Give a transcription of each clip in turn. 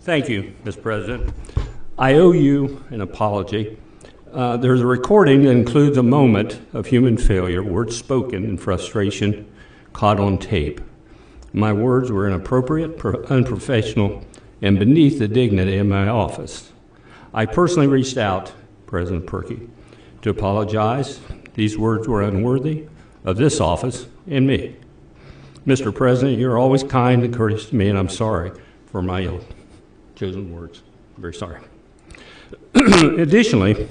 Thank you, Mr. President. I owe you an apology. There's a recording that includes a moment of human failure, words spoken in frustration, caught on tape. My words were inappropriate, unprofessional, and beneath the dignity of my office. I personally reached out, President Perky, to apologize. These words were unworthy of this office and me. Mr. President, you're always kind and courteous to me, and I'm sorry for my ill-chosen words. I'm very sorry. Additionally,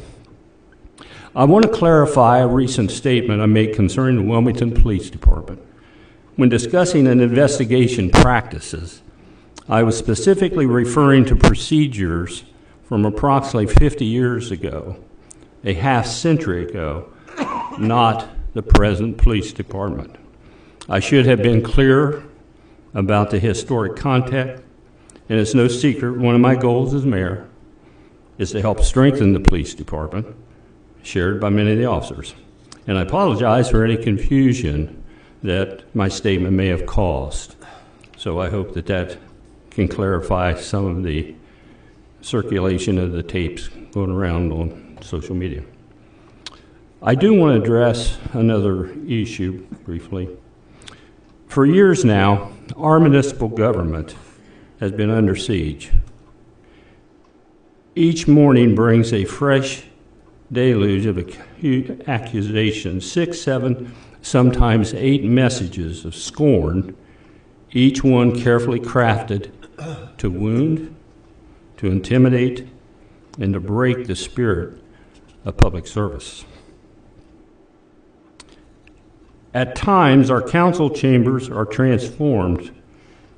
I want to clarify a recent statement I made concerning the Wilmington Police Department. When discussing an investigation practices, I was specifically referring to procedures from approximately 50 years ago, a half-century ago, not the present police department. I should have been clearer about the historic context, and it's no secret one of my goals as mayor is to help strengthen the police department, shared by many of the officers. And I apologize for any confusion that my statement may have caused. So I hope that that can clarify some of the circulation of the tapes going around on social media. I do want to address another issue briefly. For years now, our municipal government has been under siege. Each morning brings a fresh deluge of accusations, 6, 7, sometimes 8 messages of scorn, each one carefully crafted to wound, to intimidate, and to break the spirit of public service. At times, our council chambers are transformed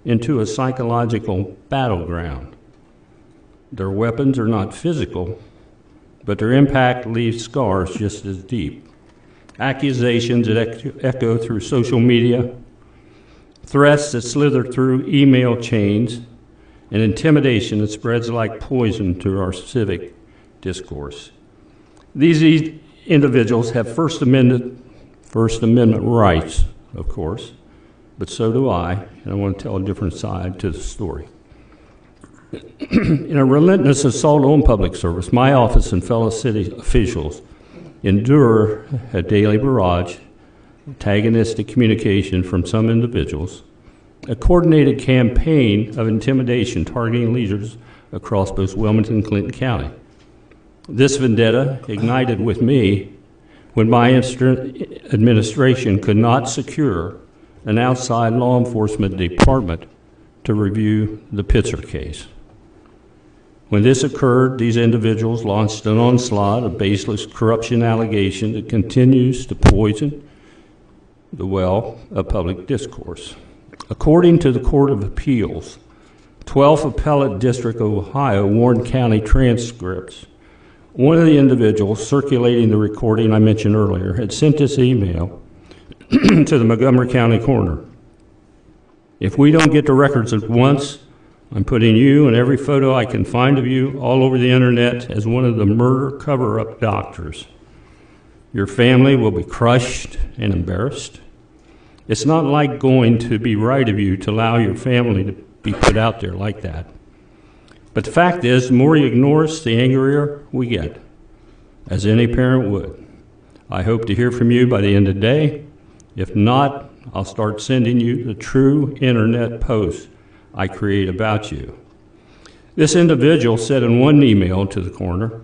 into a psychological battleground. Their weapons are not physical, but their impact leaves scars just as deep. Accusations that echo through social media, threats that slither through email chains, and intimidation that spreads like poison through our civic discourse. These individuals have First Amendment rights, of course, but so do I, and I want to tell a different side to the story. In a relentless assault on public service, my office and fellow city officials endure a daily barrage, antagonistic communication from some individuals, a coordinated campaign of intimidation targeting leaders across both Wilmington and Clinton County. This vendetta ignited with me when my administration could not secure an outside law enforcement department to review the Pitzer case. When this occurred, these individuals launched an onslaught of baseless corruption allegation that continues to poison the well of public discourse. According to the Court of Appeals, 12th Appellate District of Ohio, Warren County transcripts, one of the individuals circulating the recording I mentioned earlier had sent this email to the Montgomery County coroner. If we don't get the records at once, I'm putting you and every photo I can find of you all over the internet as one of the murder cover-up doctors. Your family will be crushed and embarrassed. It's not like going to be right of you to allow your family to be put out there like that. But the fact is, the more you ignore us, the angrier we get, as any parent would. I hope to hear from you by the end of the day. If not, I'll start sending you the true internet posts I create about you. This individual said in one email to the coroner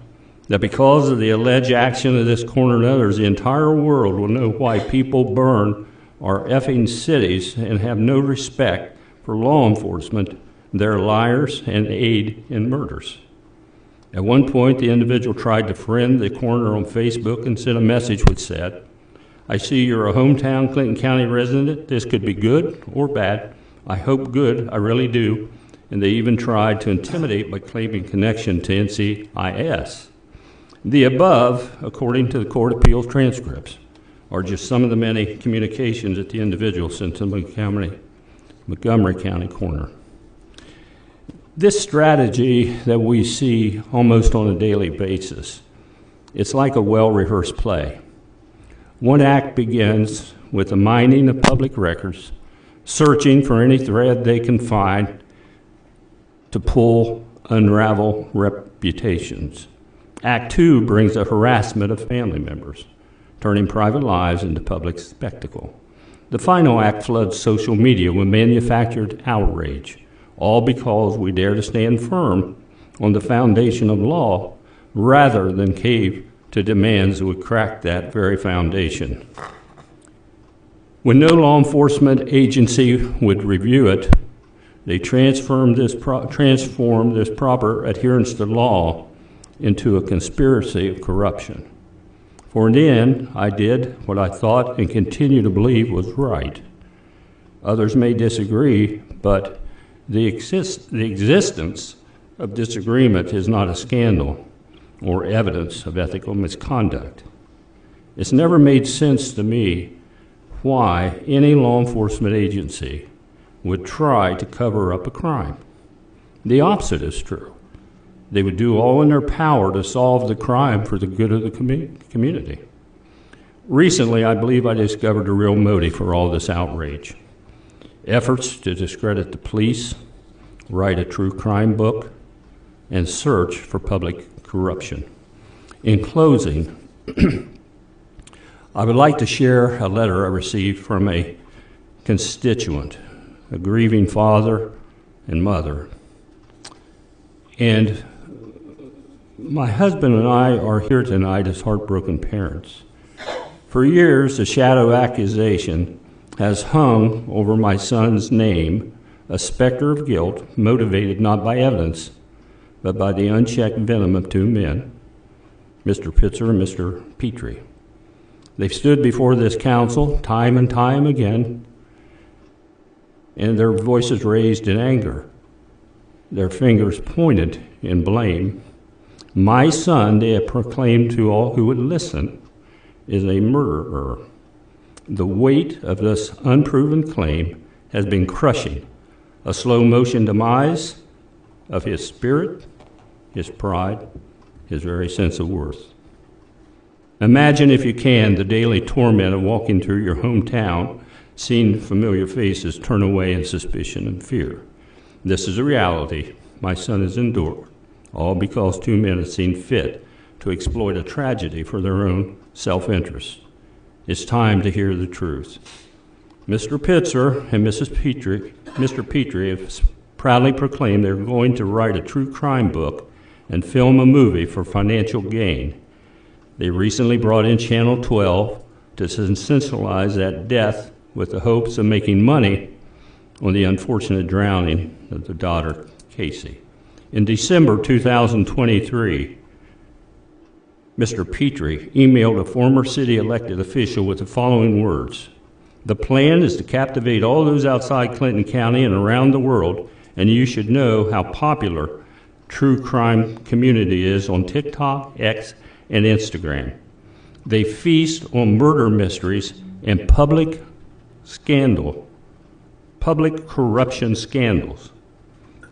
that because of the alleged action of this coroner and others, the entire world will know why people burn our effing cities and have no respect for law enforcement. They're liars and aid in murders. At one point, the individual tried to friend the coroner on Facebook and sent a message which said, I see you're a hometown Clinton County resident. This could be good or bad. I hope good, I really do. And they even tried to intimidate by claiming connection to NCIS. The above, according to the Court of Appeals transcripts, are just some of the many communications that the individual sent to Montgomery County coroner. This strategy that we see almost on a daily basis, it's like a well-rehearsed play. One act begins with the mining of public records, searching for any thread they can find, to unravel reputations. Act 2 brings the harassment of family members, turning private lives into public spectacle. The final act floods social media with manufactured outrage, all because we dare to stand firm on the foundation of law rather than cave to demands that would crack that very foundation. When no law enforcement agency would review it, they transformed this proper adherence to law into a conspiracy of corruption. For in the end, I did what I thought and continue to believe was right. Others may disagree, but the existence of disagreement is not a scandal or evidence of ethical misconduct. It's never made sense to me why any law enforcement agency would try to cover up a crime. The opposite is true. They would do all in their power to solve the crime for the good of the community. Recently, I believe I discovered the real motive for all this outrage. Efforts to discredit the police, write a true crime book, and search for public corruption. In closing, I would like to share a letter I received from a constituent, a grieving father and mother. And my husband and I are here tonight as heartbroken parents. For years, the shadow accusation has hung over my son's name, a specter of guilt motivated not by evidence, but by the unchecked venom of two men, Mr. Pitzer and Mr. Petrey. They've stood before this council time and time again, and their voices raised in anger, their fingers pointed in blame. My son, they have proclaimed to all who would listen, is a murderer. The weight of this unproven claim has been crushing, a slow-motion demise of his spirit, his pride, his very sense of worth. Imagine, if you can, the daily torment of walking through your hometown, seeing familiar faces turn away in suspicion and fear. This is a reality my son has endured, all because two men have seen fit to exploit a tragedy for their own self-interest. It's time to hear the truth. Mr. Pitzer and Mr. Petrey have proudly proclaimed they're going to write a true crime book and film a movie for financial gain. They recently brought in Channel 12 to sensationalize that death with the hopes of making money on the unfortunate drowning of their daughter, Casey. In December 2023, Mr. Petrey emailed a former city elected official with the following words: "The plan is to captivate all those outside Clinton County and around the world, and you should know how popular true crime community is on TikTok, X, and Instagram. They feast on murder mysteries and public corruption scandals.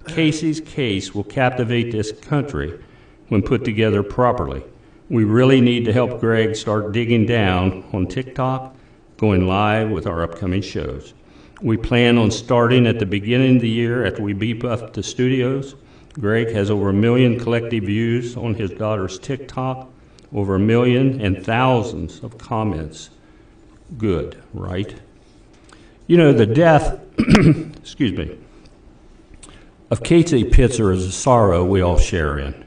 Casey's case will captivate this country when put together properly. We really need to help Greg start digging down on TikTok, going live with our upcoming shows. We plan on starting at the beginning of the year after we beef up the studios. Greg has over 1 million collective views on his daughter's TikTok, over 1 million and thousands of comments. Good, right? You know, the death, excuse me, of Casey Pitzer is a sorrow we all share in.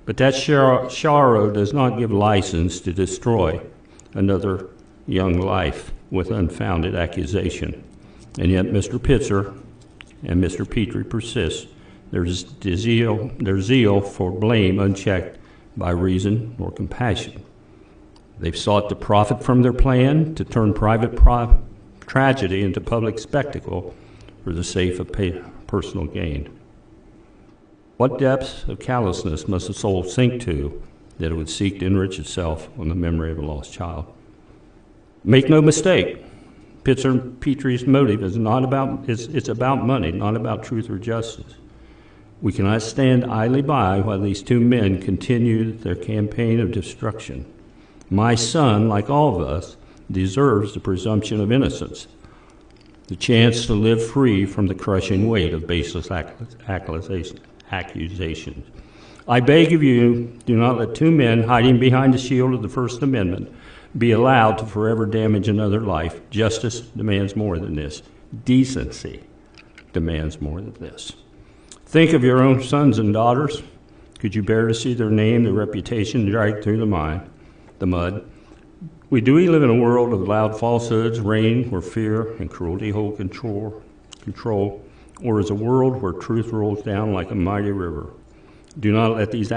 But that sorrow does not give license to destroy another young life with unfounded accusation. And yet Mr. Pitzer and Mr. Petrey persist. Their zeal for blame unchecked by reason or compassion. They've sought to profit from their plan to turn private tragedy into public spectacle for the sake of personal gain. What depths of callousness must a soul sink to that it would seek to enrich itself on the memory of a lost child? Make no mistake, Pitzer and Petrey's motive is it's about money, not about truth or justice. We cannot stand idly by while these two men continue their campaign of destruction. My son, like all of us, deserves the presumption of innocence. the chance to live free from the crushing weight of baseless accusations. I beg of you, do not let two men hiding behind the shield of the First Amendment be allowed to forever damage another life. Justice demands more than this. Decency demands more than this. Think of your own sons and daughters. Could you bear to see their name, their reputation dragged through the mud? Do we live in a world of loud falsehoods, reign where fear and cruelty hold control, or is a world where truth rolls down like a mighty river? Do not let these